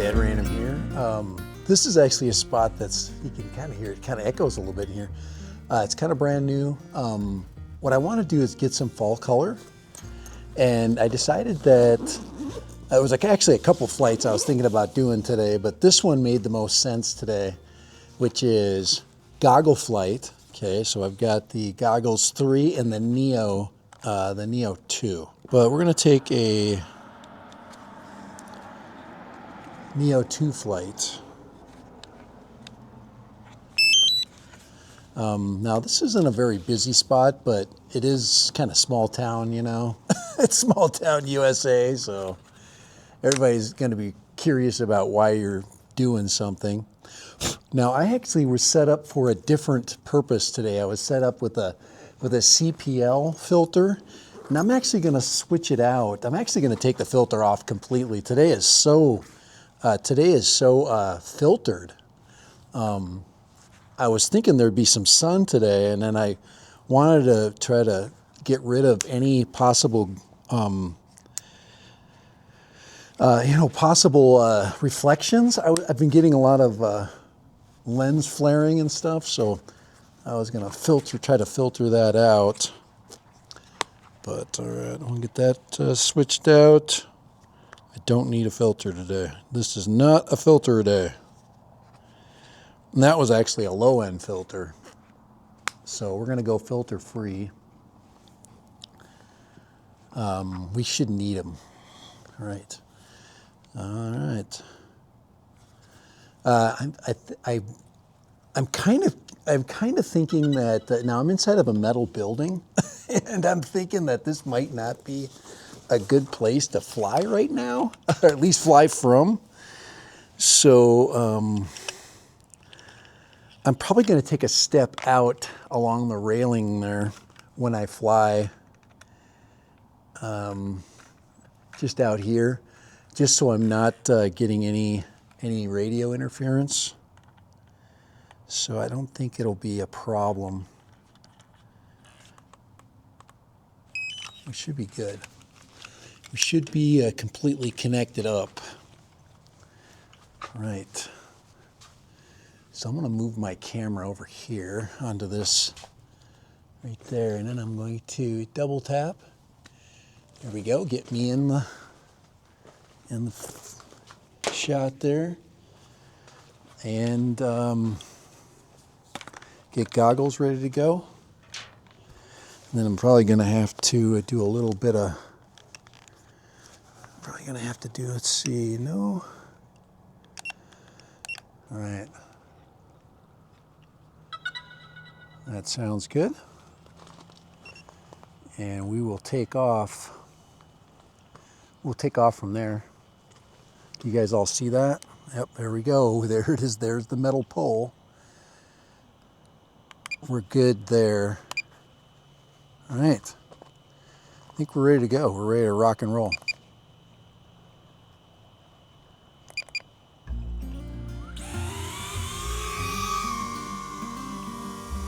dead random here. This is actually a spot that's, you can kind of hear it kind of echoes a little bit here. It's kind of brand new. What I want to do is get some fall color. And I decided that it was like actually a couple flights I was thinking about doing today, but this one made the most sense today, which is goggle flight. Okay, so I've got the goggles 3 and the Neo 2. But we're gonna take a Neo 2 flight. Now this isn't a very busy spot, but it is kind of small town, you know. It's small town USA, so everybody's going to be curious about why you're doing something. Now I actually was set up for a different purpose today. I was set up with a CPL filter, and I'm actually going to switch it out. I'm actually going to take the filter off completely. Today is so filtered. I was thinking there'd be some sun today, and then I wanted to try to get rid of any possible, reflections. I've been getting a lot of lens flaring and stuff, so I was going to try to filter that out. But all right, I'll get that switched out. I don't need a filter today. This is not a filter day. And that was actually a low-end filter. So we're going to go filter free. We should need them. All right. All right. I'm kind of thinking that now I'm inside of a metal building, and I'm thinking that this might not be a good place to fly right now, or at least fly from. So I'm probably going to take a step out along the railing there when I fly, just out here, just so I'm not getting any radio interference. So I don't think it'll be a problem. We should be good. We should be completely connected up. Right. So I'm going to move my camera over here onto this right there, and then I'm going to double tap. There we go. Get me in the shot there, and get goggles ready to go. And then I'm probably going to have to do a little bit of. Probably going to have to do. Let's see. No. All right. That sounds good. And we will take off. We'll take off from there. Do you guys all see that? Yep, there we go. There it is. There's the metal pole. We're good there. All right. I think we're ready to go. We're ready to rock and roll.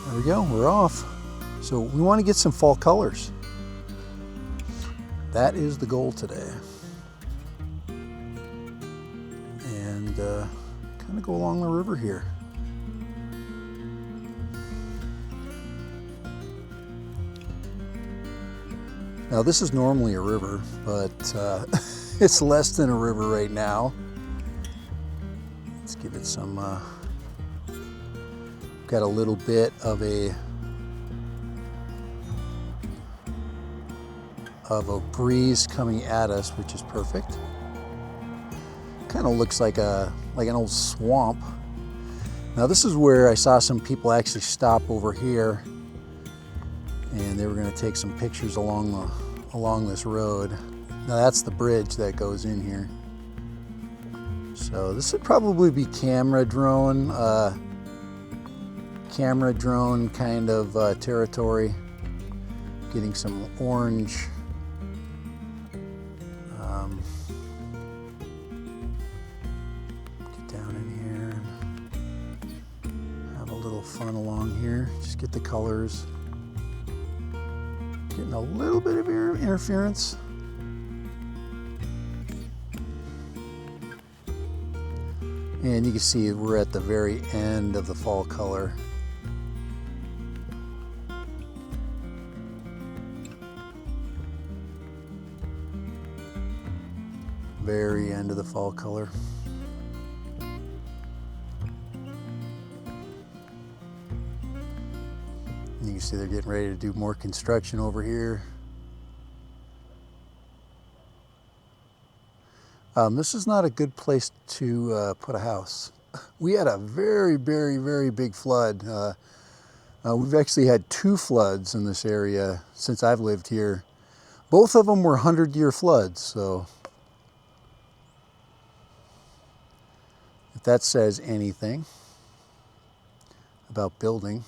There we go, we're off. So we want to get some fall colors. That is the goal today. And kind of go along the river here. Now this is normally a river, but it's less than a river right now. Let's give it some got a little bit of a breeze coming at us, which is perfect. Kind of looks like an old swamp. Now this is where I saw some people actually stop over here, and they were going to take some pictures along this road. Now that's the bridge that goes in here. So this would probably be camera drone kind of territory. Getting some orange. Get down in here and have a little fun along here. Just get the colors. Getting a little bit of interference. And you can see we're at the very end of the fall color. Very end of the fall color. You can see they're getting ready to do more construction over here. This is not a good place to put a house. We had a very, very, very big flood. We've actually had 2 floods in this area since I've lived here. Both of them were 100-year floods, so if that says anything about building.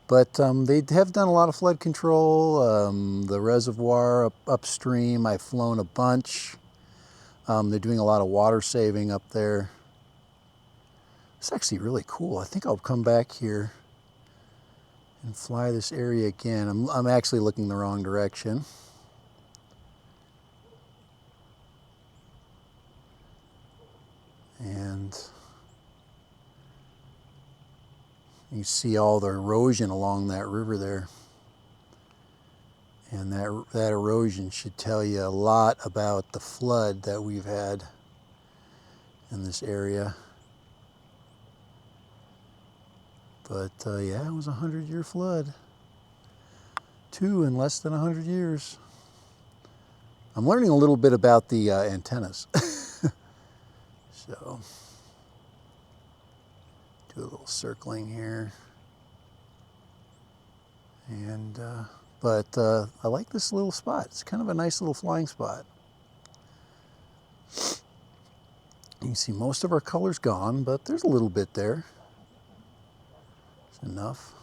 But they have done a lot of flood control. The reservoir upstream, I've flown a bunch. They're doing a lot of water saving up there. It's actually really cool. I think I'll come back here and fly this area again. I'm actually looking the wrong direction. And you see all the erosion along that river there. And that erosion should tell you a lot about the flood that we've had in this area. But yeah, it was a 100-year flood. 2 in less than 100 years. I'm learning a little bit about the antennas. So, do a little circling here. And but I like this little spot. It's kind of a nice little flying spot. You can see most of our color's gone, but there's a little bit there. It's enough.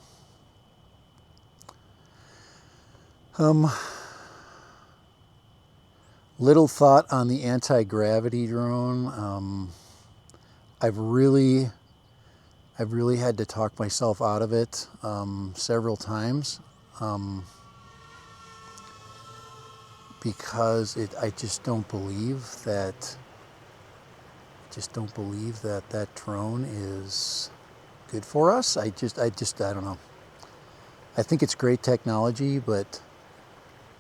Little thought on the anti-gravity drone. I've really had to talk myself out of it several times. Because I just don't believe that. That drone is good for us. I don't know. I think it's great technology, but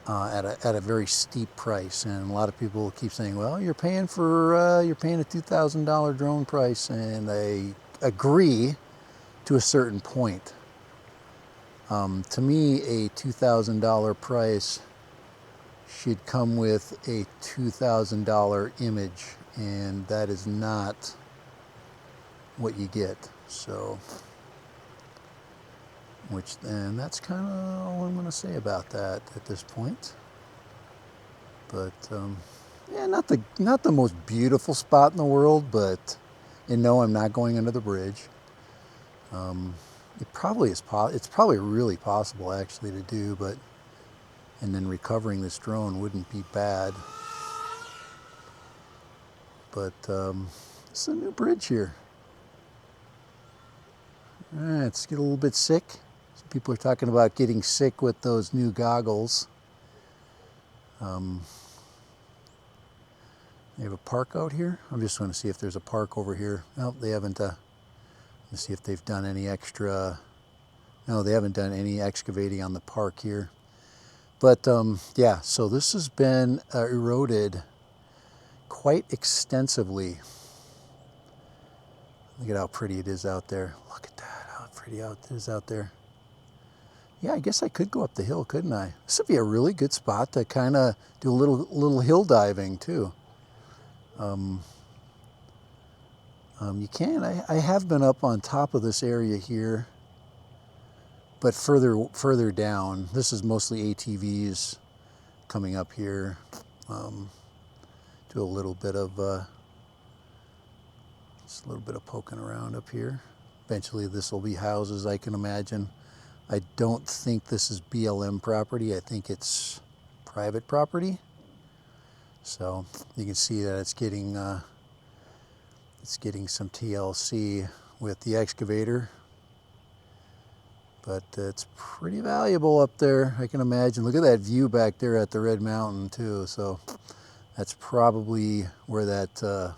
at a very steep price. And a lot of people keep saying, "Well, you're paying a $2,000 drone price," and I agree to a certain point. To me, a $2,000 price should come with a $2,000 image, and that is not what you get. So, and that's kind of all I'm going to say about that at this point. But yeah, not the most beautiful spot in the world, but no, I'm not going under the bridge. It probably is. It's probably really possible actually to do, but and then recovering this drone wouldn't be bad. But it's a new bridge here. Let's get a little bit sick. Some people are talking about getting sick with those new goggles. They have a park out here. I'm just going to see if there's a park over here. No, they haven't. Let's see if they've done any extra. No, they haven't done any excavating on the park here. But yeah, so this has been eroded quite extensively. Look at how pretty it is out there. Look at that, how pretty it is out there. Yeah, I guess I could go up the hill, couldn't I? This would be a really good spot to kind of do a little hill diving too. You can. I have been up on top of this area here, but further down. This is mostly ATVs coming up here. Do a little bit of just a little bit of poking around up here. Eventually, this will be houses, I can imagine. I don't think this is BLM property. I think it's private property. So you can see that it's getting some TLC with the excavator. But it's pretty valuable up there, I can imagine. Look at that view back there at the Red Mountain too. So that's probably where that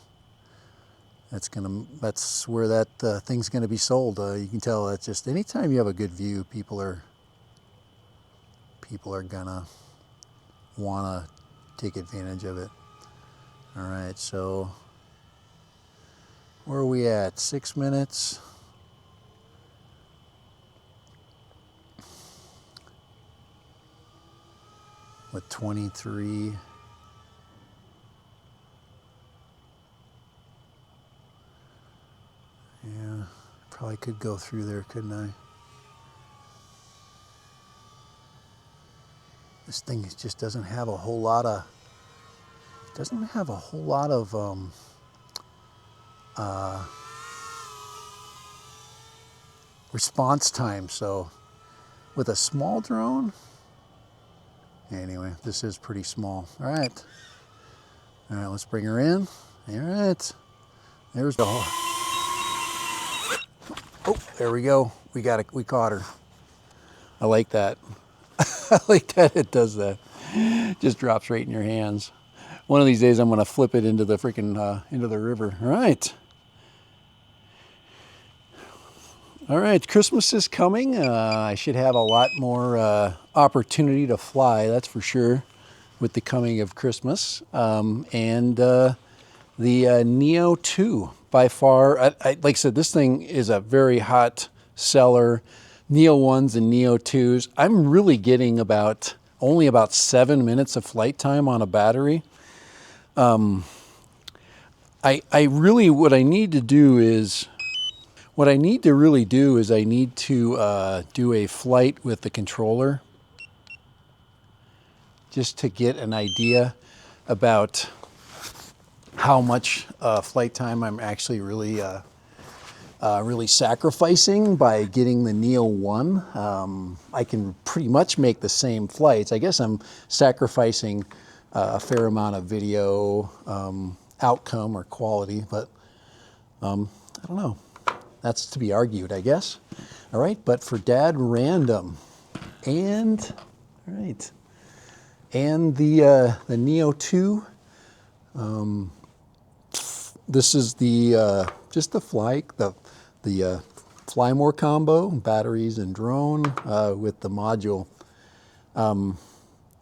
That's where that thing's gonna be sold. You can tell that's just anytime you have a good view, people are gonna wanna take advantage of it. All right, so where are we at? 6 minutes. With 23. Yeah, probably could go through there, couldn't I? This thing just doesn't have a whole lot of, response time. So with a small drone, anyway, this is pretty small. All right, let's bring her in. All right, there's the. Oh, there we go. We caught her. I like that. I like that it does that. Just drops right in your hands. One of these days I'm gonna flip it into the freaking into the river. All right. All right, Christmas is coming. I should have a lot more opportunity to fly, that's for sure, with the coming of Christmas. The Neo 2, by far, like I said, this thing is a very hot seller. Neo 1s and Neo 2s. I'm really getting only about 7 minutes of flight time on a battery. What I need to really do is I need to do a flight with the controller just to get an idea about how much flight time I'm actually really sacrificing by getting the Neo 1. I can pretty much make the same flights. I guess I'm sacrificing a fair amount of video outcome or quality, but I don't know. That's to be argued, I guess. All right, but for Dad Random and the Neo 2, this is just the fly more combo, batteries and drone with the module.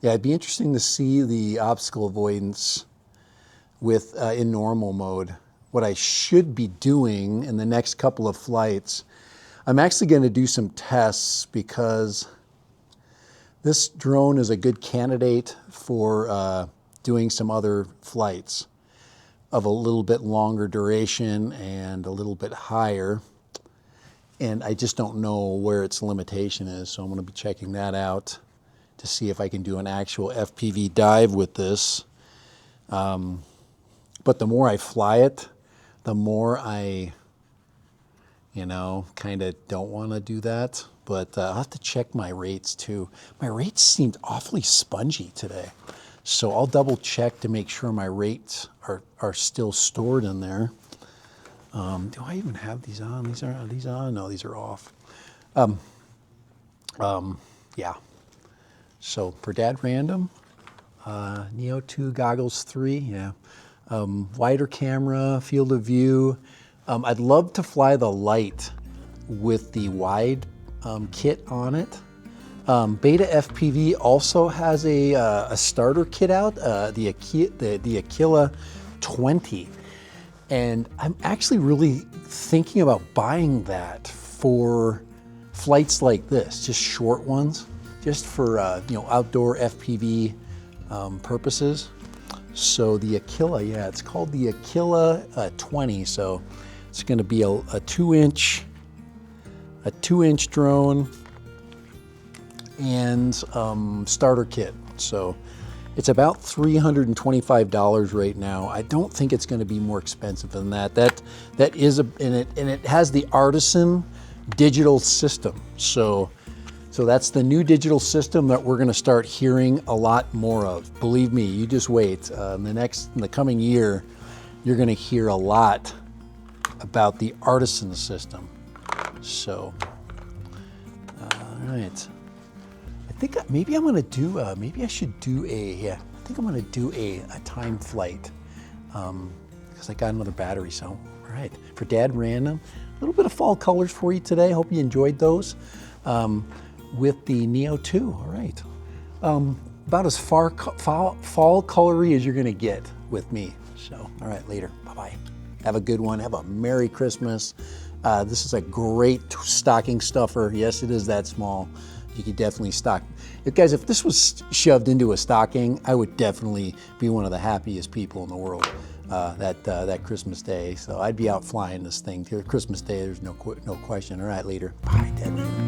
Yeah, it'd be interesting to see the obstacle avoidance with in normal mode. What I should be doing in the next couple of flights, I'm actually going to do some tests because this drone is a good candidate for doing some other flights of a little bit longer duration and a little bit higher. And I just don't know where its limitation is, so I'm going to be checking that out to see if I can do an actual FPV dive with this. But the more I fly it, the more I, kind of don't want to do that. But I'll have to check my rates too. My rates seemed awfully spongy today. So I'll double check to make sure my rates are still stored in there. Do I even have these on? Are these on? No, these are off. Yeah. So for Dad Random, Neo 2 goggles 3, yeah. Wider camera, field of view. I'd love to fly the light with the wide kit on it. Beta FPV also has a starter kit out, the Aquila 20. And I'm actually really thinking about buying that for flights like this, just short ones, just for outdoor FPV purposes. So the Aquila, yeah, it's called the Aquila 20. So it's going to be a 2-inch drone and starter kit. So it's about $325 right now. I don't think it's going to be more expensive than that. That is and it has the Artisan digital system. So that's the new digital system that we're going to start hearing a lot more of. Believe me, you just wait. In the coming year, you're going to hear a lot about the Artisan system. So, all right. I think maybe I'm going to do. Maybe I should do a. I think I'm going to do a time flight because I got another battery. So All right, for Dad Random, a little bit of fall colors for you today. Hope you enjoyed those with the Neo 2. All right, about as fall colory as you're gonna get with me. So, all right, later, bye-bye. Have a good one, have a Merry Christmas. This is a great stocking stuffer. Yes, it is that small. You could definitely stock. Guys, if this was shoved into a stocking, I would definitely be one of the happiest people in the world that Christmas Day. So I'd be out flying this thing. Christmas Day, there's no question. All right, later. Bye, Dad.